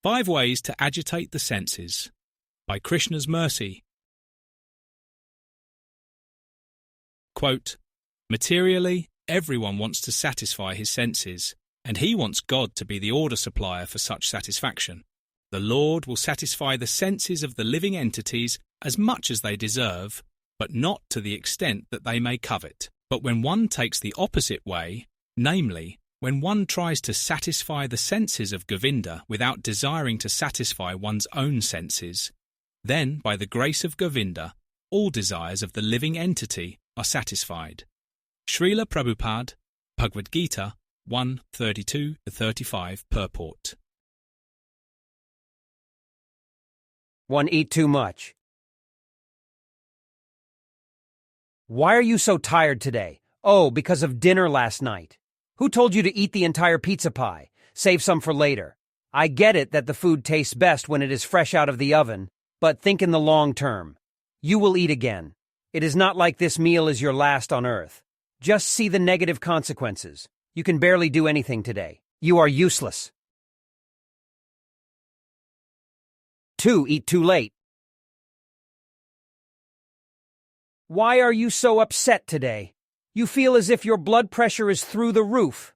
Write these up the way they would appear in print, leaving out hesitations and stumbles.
5 Ways to Agitate the Senses by Krishna's Mercy. Quote, materially, everyone wants to satisfy his senses, and he wants God to be the order supplier for such satisfaction. The Lord will satisfy the senses of the living entities as much as they deserve, but not to the extent that they may covet. But when one takes the opposite way, namely, when one tries to satisfy the senses of Govinda without desiring to satisfy one's own senses, then, by the grace of Govinda, all desires of the living entity are satisfied. Shrila Prabhupada, Bhagavad-gita 1:32-35 Purport. 1. Eat too much. Why are you so tired today? Oh, because of dinner last night. Who told you to eat the entire pizza pie? Save some for later. I get it that the food tastes best when it is fresh out of the oven, but think in the long term. You will eat again. It is not like this meal is your last on earth. Just see the negative consequences. You can barely do anything today. You are useless. 2. Eat too late. Why are you so upset today? You feel as if your blood pressure is through the roof.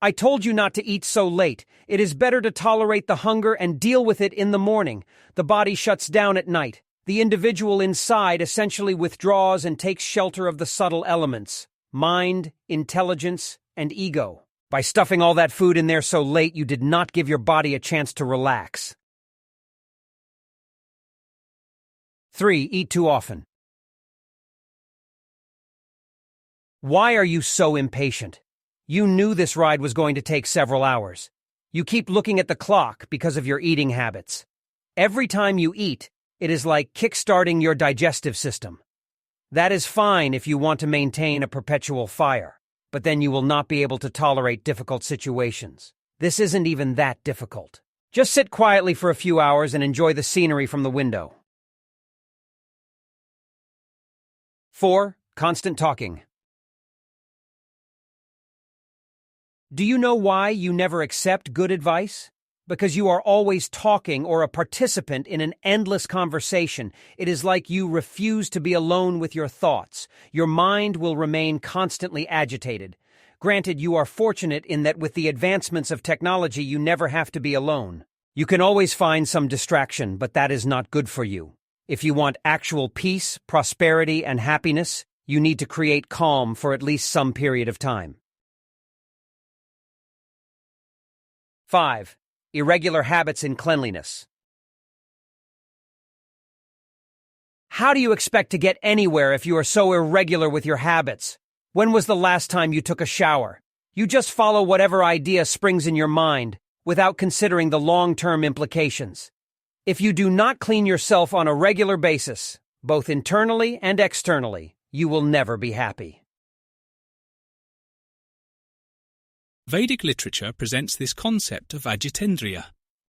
I told you not to eat so late. It is better to tolerate the hunger and deal with it in the morning. The body shuts down at night. The individual inside essentially withdraws and takes shelter of the subtle elements: mind, intelligence, and ego. By stuffing all that food in there so late, you did not give your body a chance to relax. 3. Eat too often. Why are you so impatient? You knew this ride was going to take several hours. You keep looking at the clock because of your eating habits. Every time you eat, it is like kickstarting your digestive system. That is fine if you want to maintain a perpetual fire, but then you will not be able to tolerate difficult situations. This isn't even that difficult. Just sit quietly for a few hours and enjoy the scenery from the window. 4. Constant talking. Do you know why you never accept good advice? Because you are always talking or a participant in an endless conversation. It is like you refuse to be alone with your thoughts. Your mind will remain constantly agitated. Granted, you are fortunate in that with the advancements of technology, you never have to be alone. You can always find some distraction, but that is not good for you. If you want actual peace, prosperity, and happiness, you need to create calm for at least some period of time. 5. Irregular habits in cleanliness. How do you expect to get anywhere if you are so irregular with your habits? When was the last time you took a shower? You just follow whatever idea springs in your mind, without considering the long-term implications. If you do not clean yourself on a regular basis, both internally and externally, you will never be happy. Vedic literature presents this concept of agitendriya.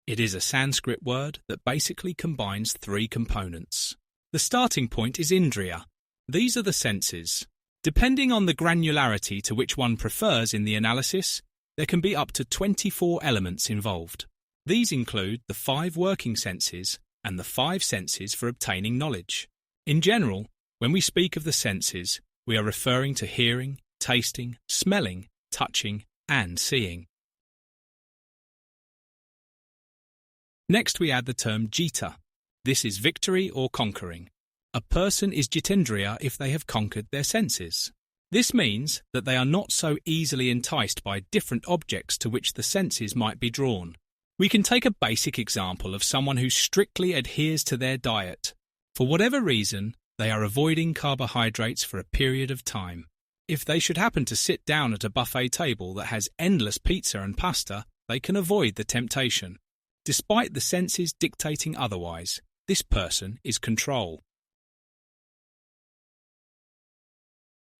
It is a Sanskrit word that basically combines 3 components. The starting point is indriya. These are the senses. Depending on the granularity to which one prefers in the analysis, there can be up to 24 elements involved. These include the 5 working senses and the 5 senses for obtaining knowledge. In general, when we speak of the senses, we are referring to hearing, tasting, smelling, touching, and seeing. Next we add the term jita. This is victory or conquering. A person is jitendriya if they have conquered their senses. This means that they are not so easily enticed by different objects to which the senses might be drawn. We can take a basic example of someone who strictly adheres to their diet. For whatever reason, they are avoiding carbohydrates for a period of time. If they should happen to sit down at a buffet table that has endless pizza and pasta, they can avoid the temptation. Despite the senses dictating otherwise, this person is control.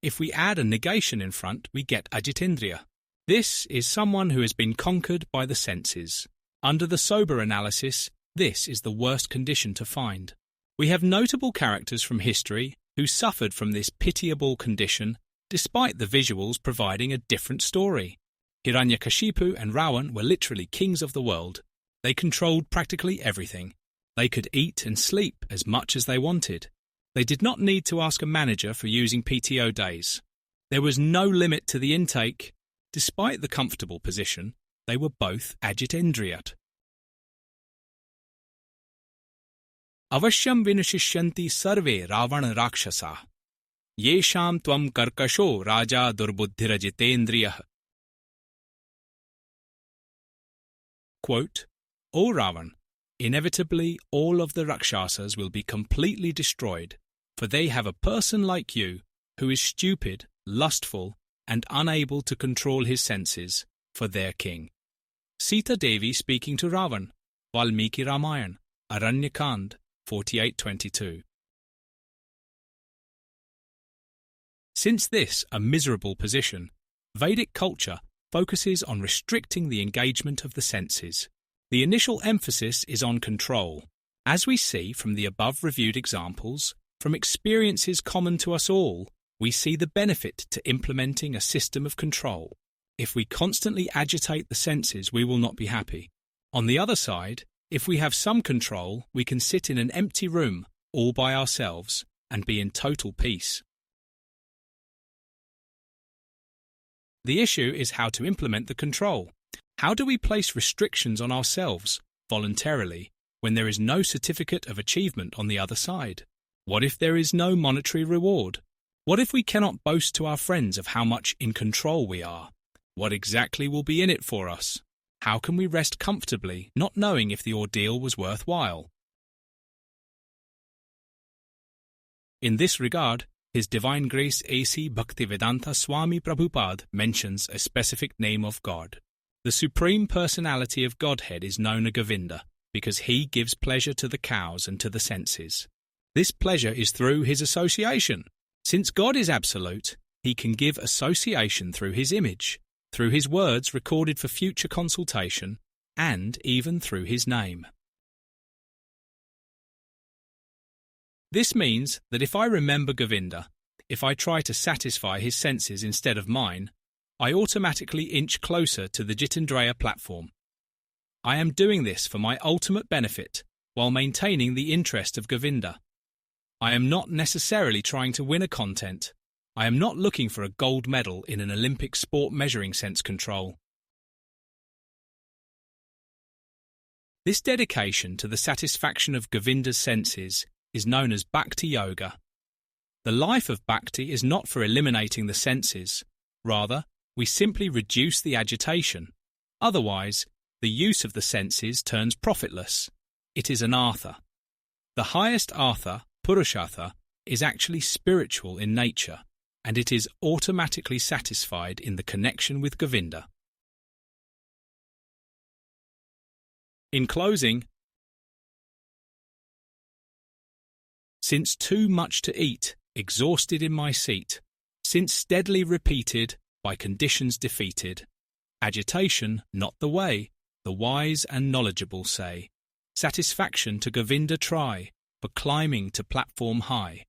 If we add a negation in front, we get agitendriya. This is someone who has been conquered by the senses. Under the sober analysis, this is the worst condition to find. We have notable characters from history who suffered from this pitiable condition despite the visuals providing a different story. Hiranyakashipu and Ravan were literally kings of the world. They controlled practically everything. They could eat and sleep as much as they wanted. They did not need to ask a manager for using PTO days. There was no limit to the intake. Despite the comfortable position, they were both agitendriyat. Avashyam vinashishyanti sarve Ravana rakshasa. Yesham tvam karkasho raja durbuddhirajitendriyah. Quote, O Ravan, inevitably all of the Rakshasas will be completely destroyed, for they have a person like you who is stupid, lustful, and unable to control his senses, for their king. Sita Devi speaking to Ravan, Valmiki Ramayan, Aranyakand, 48:22. Since this a miserable position, Vedic culture focuses on restricting the engagement of the senses. The initial emphasis is on control. As we see from the above-reviewed examples, from experiences common to us all, we see the benefit to implementing a system of control. If we constantly agitate the senses, we will not be happy. On the other side, if we have some control, we can sit in an empty room, all by ourselves, and be in total peace. The issue is how to implement the control. How do we place restrictions on ourselves, voluntarily, when there is no certificate of achievement on the other side? What if there is no monetary reward? What if we cannot boast to our friends of how much in control we are? What exactly will be in it for us? How can we rest comfortably, not knowing if the ordeal was worthwhile? In this regard, His Divine Grace A.C. Bhaktivedanta Swami Prabhupada mentions a specific name of God. The Supreme Personality of Godhead is known as Govinda, because he gives pleasure to the cows and to the senses. This pleasure is through his association. Since God is absolute, he can give association through his image, through his words recorded for future consultation, and even through his name. This means that if I remember Govinda, if I try to satisfy his senses instead of mine, I automatically inch closer to the Jitendriya platform. I am doing this for my ultimate benefit while maintaining the interest of Govinda. I am not necessarily trying to win a content. I am not looking for a gold medal in an Olympic sport measuring sense control. This dedication to the satisfaction of Govinda's senses is known as Bhakti Yoga. The life of Bhakti is not for eliminating the senses. Rather, we simply reduce the agitation. Otherwise, the use of the senses turns profitless. It is an artha. The highest artha, Purushartha, is actually spiritual in nature, and it is automatically satisfied in the connection with Govinda. In closing, since too much to eat, exhausted in my seat, since steadily repeated, by conditions defeated, agitation not the way, the wise and knowledgeable say, satisfaction to Govinda try, for climbing to platform high.